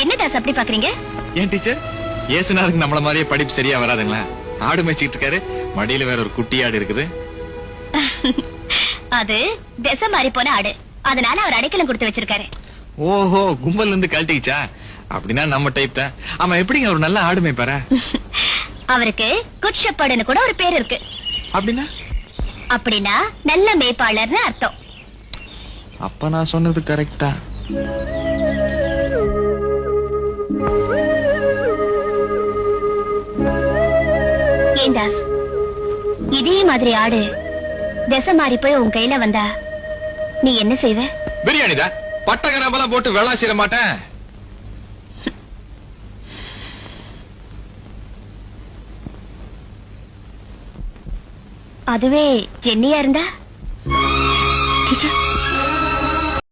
என்ன தாஸ் அப்படி பாக்குறீங்க? ஏன் டீச்சர், ஏசுனாருக்கு நம்மள மாதிரியே படிப்பு சரியா வராதுங்களா? ஆடு மேய்ச்சிட்டு இருக்காரு, மடியில வேற ஒரு குட்டி ஆடு இருக்குது. அது திசை மாறி போன ஆடு, அதனால அவர் அடைக்கலம் கொடுத்து வச்சிருக்காரு. ஓஹோ, கும்பல்ல இருந்து கழட்டிச்சா? அப்படின்னா நம்ம டைப் தான். ஆமா, எப்படிங்க ஒரு நல்ல ஆடு மேய்ப்பாரா? அவருக்கு குட் ஷெப்பர்ட்னு கூட ஒரு பேர் இருக்கு. அப்படின்னா? அப்படின்னா நல்ல மேய்ப்பாளர்னு அர்த்தம். அப்ப நான் சொன்னது கரெக்டா? ஏன் தாஸ், இதே மாதிரி ஆடு திசை மாறி போய் உன் கையில வந்தா நீ என்ன செய்வ? பிரியாணி தான். பட்டகரம்பெல்லாம் போட்டு வெள்ளா சீர மாட்டேன். அதுவே ஜென்னியா இருந்தா? டீச்சர்,